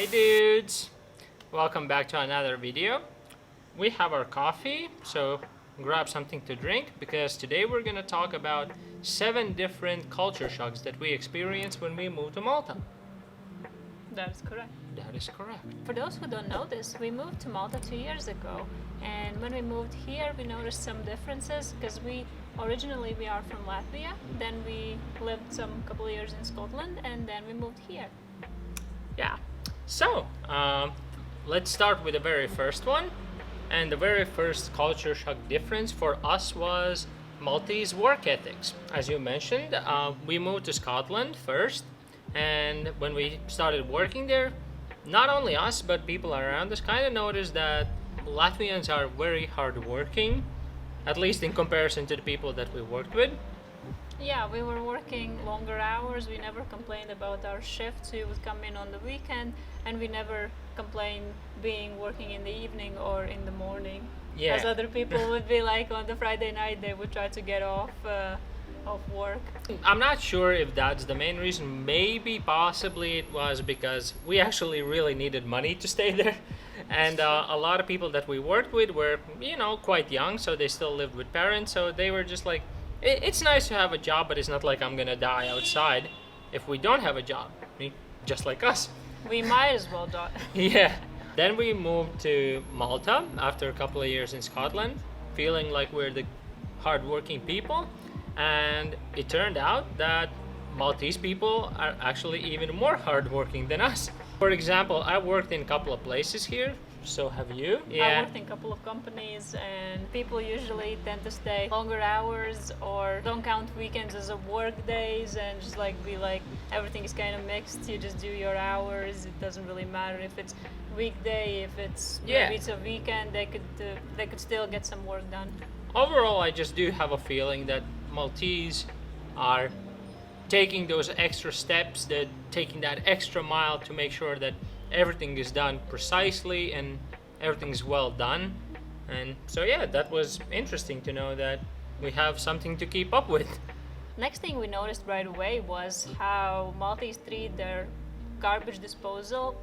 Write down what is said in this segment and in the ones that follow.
Hey dudes! Welcome back to another video. We have our coffee, so grab something to drink because today we're gonna talk about 7 different culture shocks that we experienced when we moved to Malta. That is correct. That is correct. For those who don't know this, we moved to Malta 2 years ago, and when we moved here, we noticed some differences because originally we are from Latvia, then we lived some couple of years in Scotland, and then we moved here. Yeah. So, let's start with the very first one. And the very first culture shock difference for us was Maltese work ethics. As you mentioned, we moved to Scotland first, and when we started working there, not only us but people around us kind of noticed that Latvians are very hardworking, at least in comparison to the people that we worked with. Yeah, we were working longer hours. We never complained about our shifts. We would come in on the weekend, and we never complained being working in the evening or in the morning. Yeah. As other people would be like on the Friday night, they would try to get off work. I'm not sure if that's the main reason. Maybe, possibly, it was because we actually really needed money to stay there. And a lot of people that we worked with were, quite young, so they still lived with parents. So they were just like, it's nice to have a job, but it's not like I'm gonna die outside if we don't have a job. Just like us. We might as well die. Yeah. Then we moved to Malta after a couple of years in Scotland, feeling like we're the hardworking people. And it turned out that Maltese people are actually even more hardworking than us. For example, I worked in a couple of places here. So have you? I worked in a couple of companies, and people usually tend to stay longer hours or don't count weekends as a work days and just be like everything is kind of mixed. You just do your hours. It doesn't really matter if it's weekday, if it's maybe it's a weekend. They could still get some work done. Overall, I just do have a feeling that Maltese are taking those extra steps, that taking that extra mile to make sure that everything is done precisely and everything is well done. And so yeah, that was interesting to know that we have something to keep up with. Next thing we noticed right away was how Maltese treat their garbage disposal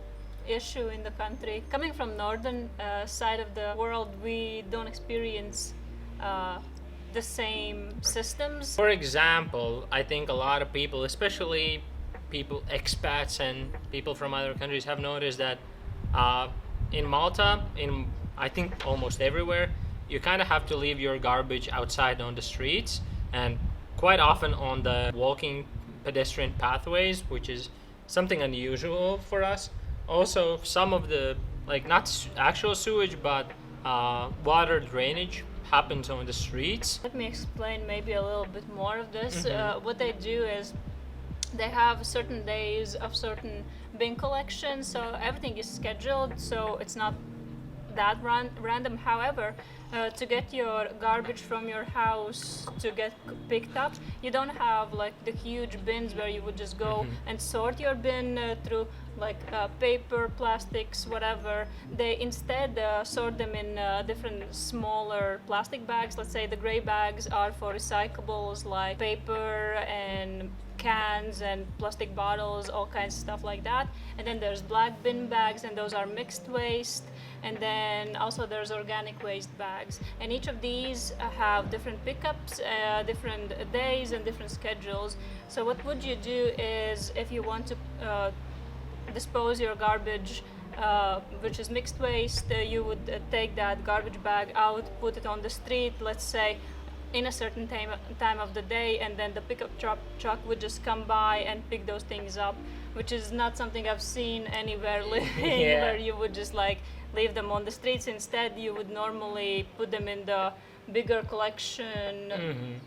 issue in the country. Coming from northern side of the world, we don't experience the same systems. For example, I think a lot of people, especially people, expats and people from other countries, have noticed that in Malta, in I think almost everywhere, you kind of have to leave your garbage outside on the streets and quite often on the walking pedestrian pathways, which is something unusual for us. Also, some of the, not actual sewage, but water drainage happens on the streets. Let me explain maybe a little bit more of this. What they do is they have certain days of certain bin collection, so everything is scheduled, so it's not that random. However, to get your garbage from your house to get picked up, you don't have the huge bins where you would just go and sort your bin through paper, plastics, whatever. They instead sort them in different smaller plastic bags. Let's say the gray bags are for recyclables like paper and cans and plastic bottles, all kinds of stuff like that. And then there's black bin bags, and those are mixed waste. And then also there's organic waste bags. And each of these have different pickups, different days and different schedules. So what would you do is, if you want to dispose your garbage, which is mixed waste, you would take that garbage bag out, put it on the street, let's say, in a certain time of the day, and then the pickup truck would just come by and pick those things up, which is not something I've seen anywhere living, where you would just leave them on the streets. Instead, you would normally put them in the bigger collection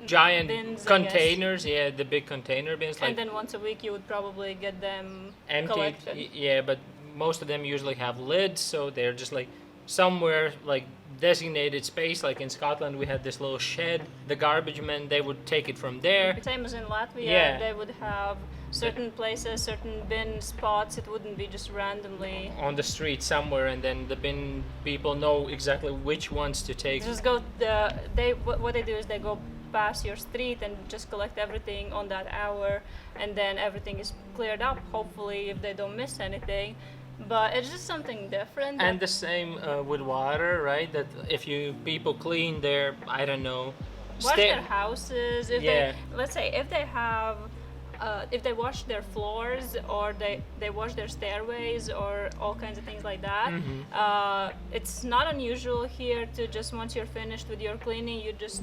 giant bins, containers, the big container bins. And then once a week you would probably get them emptied. Collected. But most of them usually have lids, so they're just somewhere designated space. Like in Scotland, we had this little shed. The garbage men, they would take it from there. Same as in Latvia, they would have certain places, certain bin spots. It wouldn't be just randomly on the street somewhere, and then the bin people know exactly which ones to take. Just go. What they do is they go past your street and just collect everything on that hour, and then everything is cleared up, hopefully, if they don't miss anything. but it's just something different. And the same with water, right? That if you people clean their, I don't know, wash their houses. If Yeah. they, let's say, if they wash their floors, or they wash their stairways, or all kinds of things like that. It's not unusual here to just, once you're finished with your cleaning, you just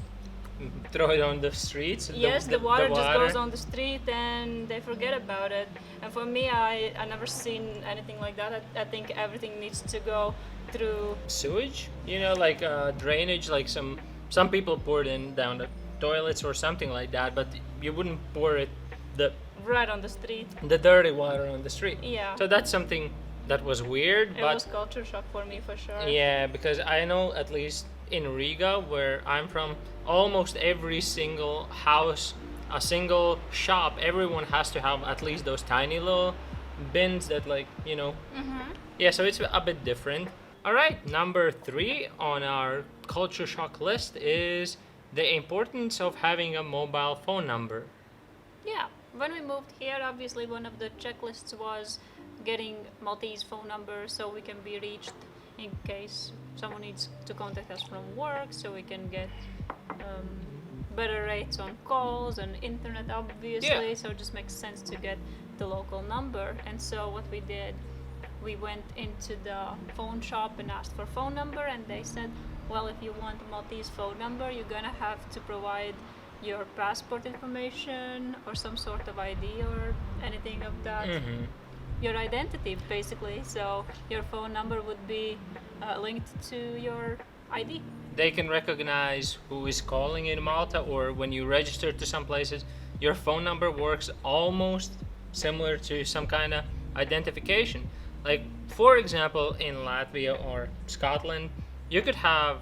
throw it on the streets. yes, the water just goes on the street and they forget about it. And for me, I never seen anything like that. I think everything needs to go through Sewage, like drainage, like some people pour it in down the toilets or something like that, but you wouldn't pour it the right on the street. the dirty water on the street. Yeah. So that's something that was weird, It but was culture shock for me, for sure. yeah, because I know at least in Riga, where I'm from, almost every single house, a single shop, everyone has to have at least those tiny little bins that, like, yeah, so it's a bit different. All right, number 3 on our culture shock list is the importance of having a mobile phone number. Yeah, when we moved here, obviously one of the checklists was getting Maltese phone number so we can be reached in case someone needs to contact us from work, so we can get better rates on calls and internet, obviously. Yeah. So it just makes sense to get the local number. And so what we did, we went into the phone shop and asked for phone number, and they said, well, if you want a Maltese phone number, you're gonna have to provide your passport information or some sort of ID or anything of that. Your identity, basically. So your phone number would be linked to your ID. They can recognize who is calling in Malta, or when you register to some places, your phone number works almost similar to some kind of identification. Like, for example, in Latvia or Scotland, you could have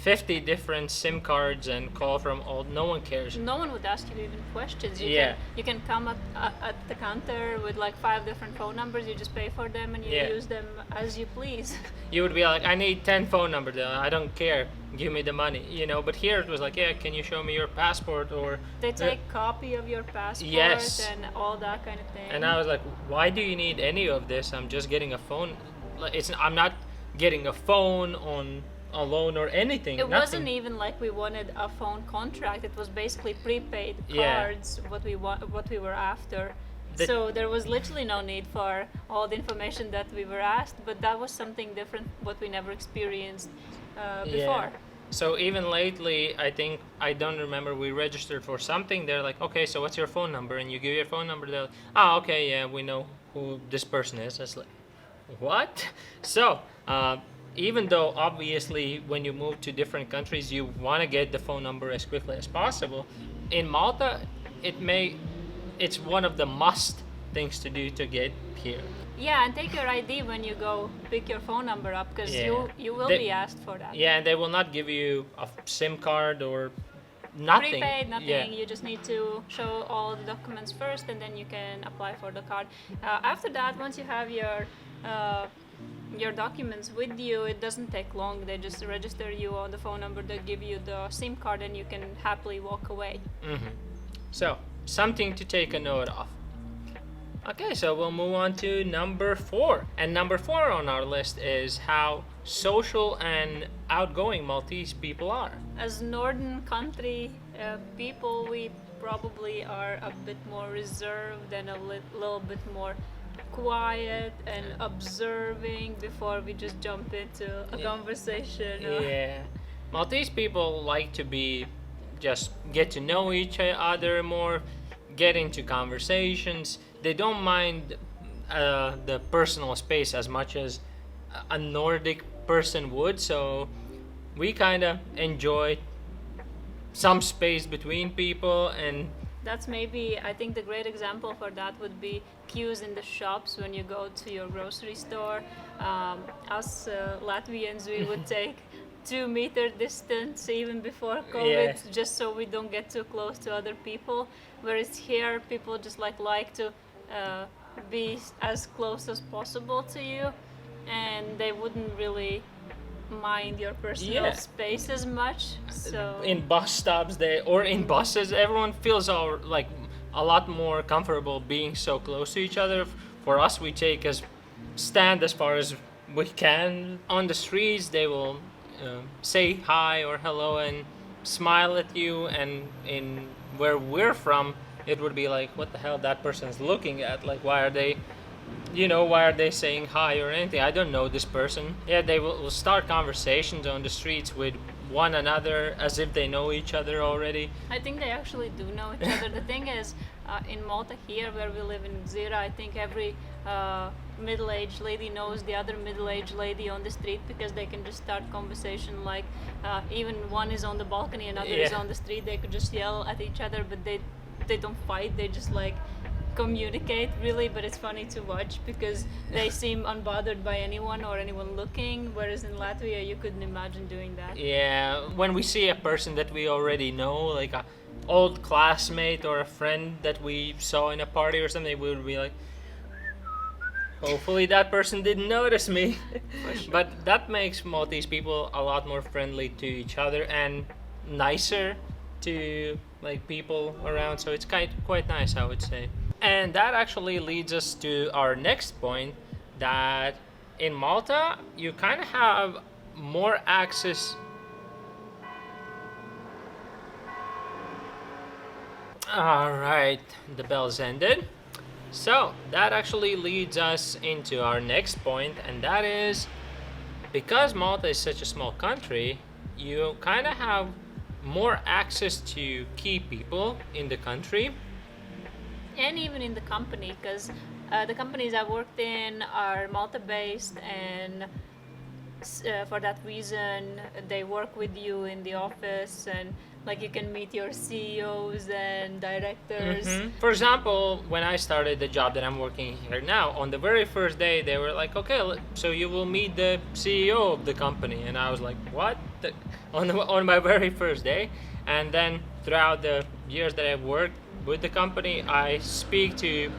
50 different SIM cards and call from all. No one cares. No one would ask you even questions. Yeah. You can come at the counter with like 5 different phone numbers. You just pay for them and you Yeah. use them as you please. You would be like, I need 10 phone numbers. I don't care. Give me the money. But here it was like, yeah, can you show me your passport? Or They take copy of your passport Yes. and all that kind of thing. And I was like, why do you need any of this? I'm just getting a phone. I'm not getting a phone on a loan or anything. It nothing. wasn't even like we wanted a phone contract. It was basically prepaid Yeah. cards. What we were after. The- So there was literally no need for all the information that we were asked. But that was something different, what we never experienced before. So even lately, I don't remember, we registered for something. They're like, okay, so what's your phone number? And you give your phone number. They're like, okay, yeah, we know who this person is. It's like, what? So even though obviously when you move to different countries, you want to get the phone number as quickly as possible, in Malta, it's one of the must things to do to get here. Yeah, and take your ID when you go pick your phone number up, because Yeah. you will They- be asked for that. Yeah, and they will not give you a SIM card or nothing. Prepaid, nothing. Yeah. You just need to show all the documents first, and then you can apply for the card. After that, once you have your documents with you, it doesn't take long. They just register you on the phone number. They give you the SIM card, and you can happily walk away. So, something to take a note of. Okay, so we'll move on to number 4. And number 4 on our list is how social and outgoing Maltese people are. As northern country people, we probably are a bit more reserved and a little bit more quiet and observing before we just jump into a conversation. Yeah. Maltese people like to just get to know each other more, get into conversations. They don't mind the personal space as much as a Nordic person would, so we kind of enjoy some space between people. And That's maybe, I think the great example for that would be queues in the shops when you go to your grocery store. Us Latvians, we would take 2-meter distance even before COVID, Yeah. just so we don't get too close to other people. Whereas here, people just like to be as close as possible to you, and they wouldn't really mind your personal Yeah. space as much. So in bus stops or in buses, everyone feels like a lot more comfortable being so close to each other. For us, we take as stand as far as we can on the streets. They will say hi or hello and smile at you. And in where we're from, it would be like, what the hell that person's looking at? Like, why are they saying hi or anything? I don't know this person. Yeah, they will start conversations on the streets with one another as if they know each other already. I think they actually do know each other. The thing is, in Malta here, where we live in Gzira, I think every middle-aged lady knows the other middle-aged lady on the street, because they can just start conversation like even one is on the balcony, another is on the street. They could just yell at each other, but they don't fight. They just like communicate really. But it's funny to watch because they seem unbothered by anyone or anyone looking, whereas in Latvia you couldn't imagine doing that. Yeah, when we see a person that we already know, like a old classmate or a friend that we saw in a party or something, we would be like, hopefully that person didn't notice me. Sure. But that makes Maltese people a lot more friendly to each other and nicer to like people around, so it's quite nice, I would say. And that actually leads us to our next point, that in Malta you kind of have more access. All right, the bell's ended. So that actually leads us into our next point, and that is, because Malta is such a small country, you kind of have more access to key people in the country. And even in the company, because the companies I've worked in are Malta-based, and for that reason they work with you in the office, and like you can meet your CEOs and directors. For example, when I started the job that I'm working here now, on the very first day they were like, okay, so you will meet the CEO of the company, and I was like, what? On my very first day. And then throughout the years that I've worked with the company, I speak to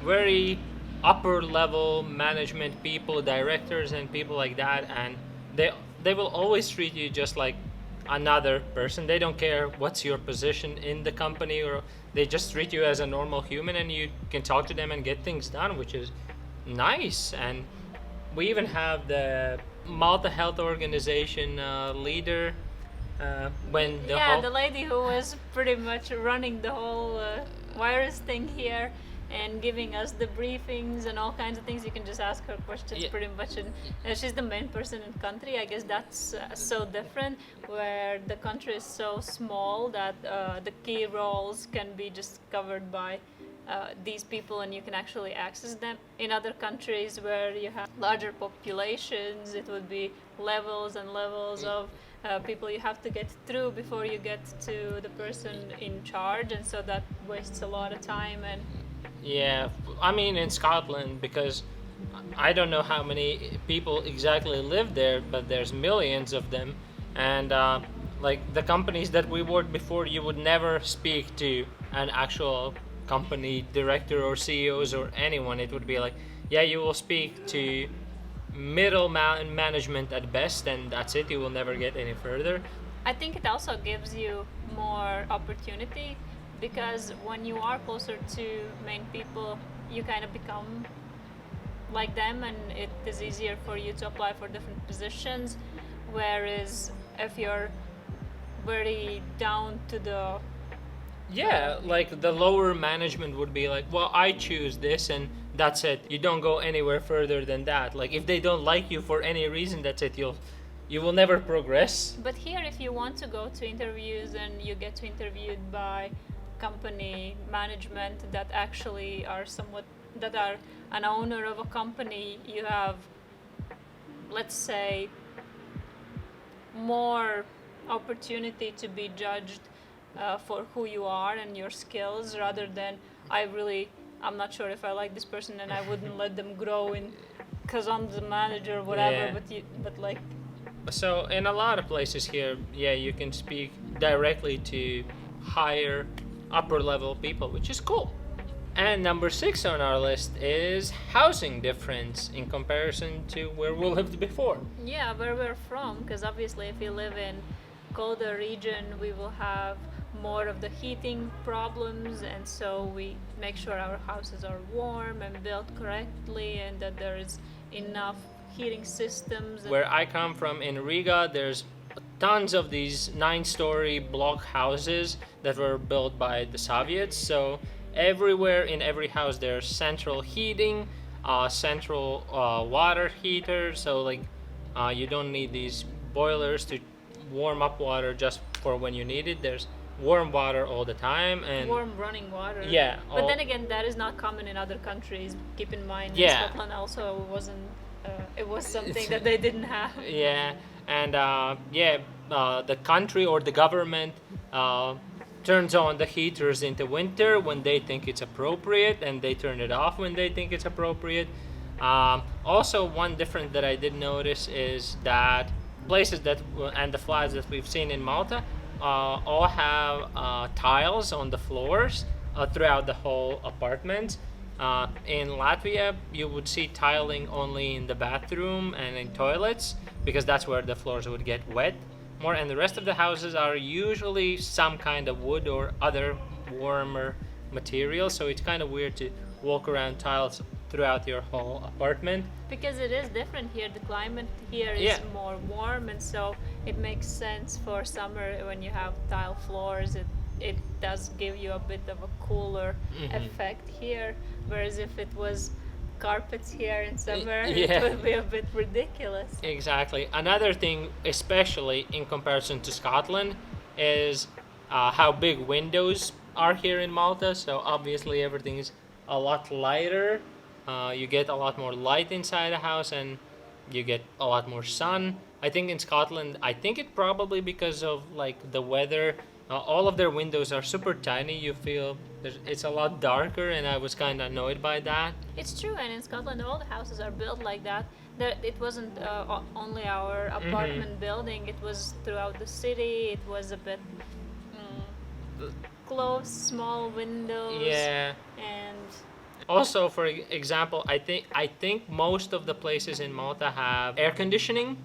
very upper level management people, directors and people like that, and they will always treat you just like another person. They don't care what's your position in the company, or they just treat you as a normal human, and you can talk to them and get things done, which is nice. And we even have the Malta Health Organization leader when the lady who was pretty much running the whole virus thing here and giving us the briefings and all kinds of things. You can just ask her questions pretty much, and she's the main person in the country. I guess that's so different, where the country is so small that the key roles can be just covered by these people, and you can actually access them. In other countries where you have larger populations, it would be levels and levels of people you have to get through before you get to the person in charge, and so that wastes a lot of time. And yeah, I mean in Scotland, because I don't know how many people exactly live there, but there's millions of them, and like the companies that we worked before, you would never speak to an actual company director or CEOs or anyone. It would be like, yeah, you will speak to middle management at best, and that's it. You will never get any further. I think it also gives you more opportunity, because when you are closer to main people, you kind of become like them, and it is easier for you to apply for different positions. Whereas if you're very down to the like the lower management would be like, well, I choose this and that's it. You don't go anywhere further than that. Like if they don't like you for any reason, that's it. You will never progress. But here, if you want to go to interviews and you get interviewed by company management that actually are an owner of a company, you have, let's say, more opportunity to be judged for who you are and your skills, rather than I'm not sure if I like this person and I wouldn't let them grow in because I'm the manager or whatever. Yeah. So in a lot of places here, you can speak directly to higher upper level people, which is cool. And number 6 on our list is housing difference in comparison to where we lived before. Yeah, where we're from, because obviously if you live in colder region, we will have more of the heating problems, and so we make sure our houses are warm and built correctly, and that there is enough heating systems. Where I come from in Riga, there's tons of these 9-story block houses that were built by the Soviets. So everywhere in every house there's central heating, central water heater. So like you don't need these boilers to warm up water just for when you need it. There's warm water all the time, and warm running water. Yeah. But then again, that is not common in other countries. Keep in mind, Yeah. in Scotland also wasn't. It was something that they didn't have. Yeah, and the country or the government turns on the heaters in the winter when they think it's appropriate, and they turn it off when they think it's appropriate. Also, one difference that I did notice is that places that and the flats that we've seen in Malta all have tiles on the floors throughout the whole apartment. In Latvia, you would see tiling only in the bathroom and in toilets, because that's where the floors would get wet more, and the rest of the houses are usually some kind of wood or other warmer material, so it's kind of weird to walk around tiles throughout your whole apartment. Because it is different here. The climate here is more warm, and so it makes sense for summer when you have tile floors. It does give you a bit of a cooler effect here, whereas if it was carpets here in summer, it would be a bit ridiculous. Exactly. Another thing, especially in comparison to Scotland, is how big windows are here in Malta. So obviously everything is a lot lighter. You get a lot more light inside the house, and you get a lot more sun. I think in Scotland, it probably because of like the weather, all of their windows are super tiny. You feel it's a lot darker, and I was kind of annoyed by that. It's true, and in Scotland all the houses are built like that. It wasn't only our apartment building, it was throughout the city. It was a bit close, small windows. Yeah. And also, for example, I think most of the places in Malta have air conditioning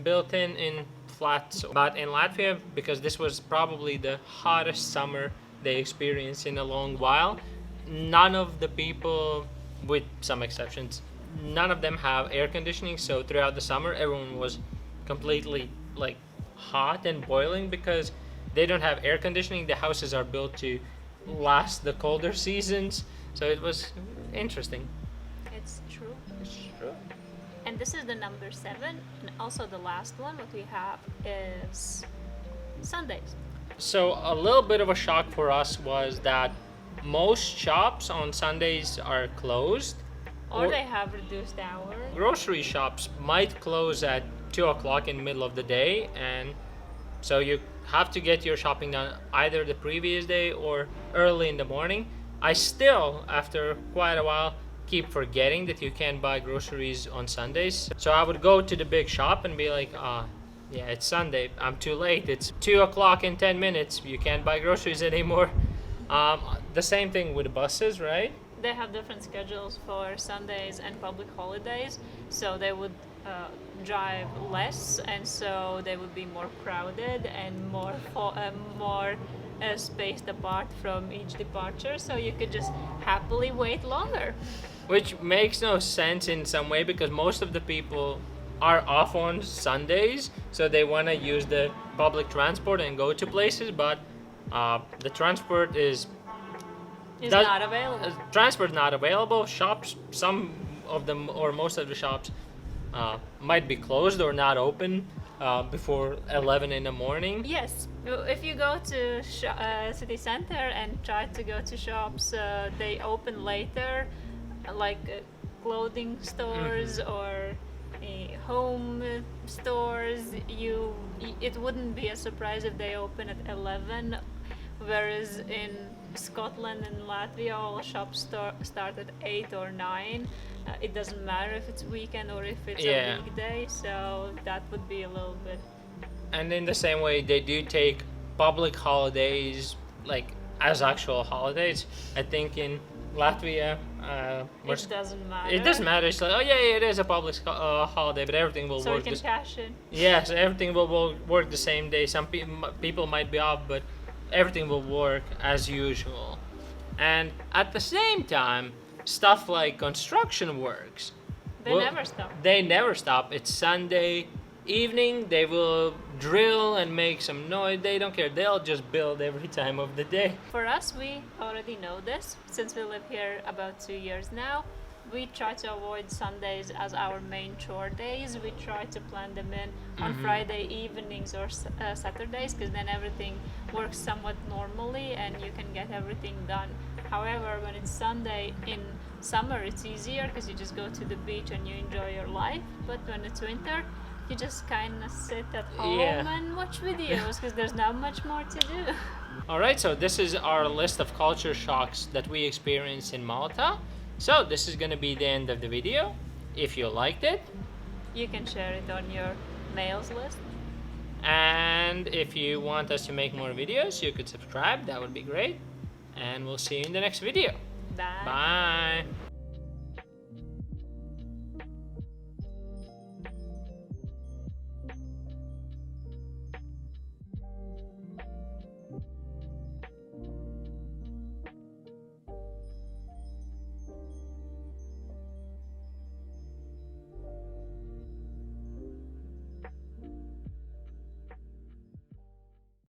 built in flats. But in Latvia, because this was probably the hottest summer they experienced in a long while, none of the people, with some exceptions, none of them have air conditioning. So throughout the summer, everyone was completely like hot and boiling because they don't have air conditioning. The houses are built to last the colder seasons. So it was interesting. it's true. It's true. And this is the number 7, and also the last one. What we have is Sundays. So a little bit of a shock for us was that most shops on Sundays are closed. Or they have reduced hours. Grocery shops might close at 2 o'clock in the middle of the day, and so you have to get your shopping done either the previous day or early in the morning. I still, after quite a while, keep forgetting that you can't buy groceries on Sundays. So I would go to the big shop and be like, yeah, it's Sunday, I'm too late, it's 2 o'clock in 10 minutes, you can't buy groceries anymore. The same thing with buses, right? They have different schedules for Sundays and public holidays, so they would drive less, and so they would be more crowded and more spaced apart from each departure, so you could just happily wait longer. Which makes no sense in some way, because most of the people are off on Sundays, so they want to use the public transport and go to places, but the transport is not available. Transport not available. Shops, some of them or most of the shops might be closed or not open before 11 in the morning. Yes, if you go to city center and try to go to shops, they open later, like clothing stores or home stores. It wouldn't be a surprise if they open at 11, whereas in Scotland and Latvia all shops start at 8 or 9. It doesn't matter if it's weekend or if it's a weekday, so that would be a little bit. And in the same way, they do take public holidays like as actual holidays. I think in Latvia, it doesn't matter. It doesn't matter. It's like, oh yeah, it is a public holiday, but everything will so work. So you can cash in. Yes, everything will work the same day. Some people might be off, but everything will work as usual. And at the same time, stuff like construction works. They never stop. They never stop. It's Sunday evening. They will drill and make some noise. They don't care. They'll just build every time of the day. For us, we already know this since we live here about 2 years now. We try to avoid Sundays as our main chore days. We try to plan them in on Friday evenings or Saturdays, because then everything works somewhat normally and you can get everything done. However, when it's Sunday in summer, it's easier because you just go to the beach and you enjoy your life. But when it's winter, you just kind of sit at home and watch videos because there's not much more to do. Alright, so this is our list of culture shocks that we experienced in Malta. So this is gonna be the end of the video. If you liked it, you can share it on your mails list. And if you want us to make more videos, you could subscribe. That would be great. And we'll see you in the next video. Bye. Bye.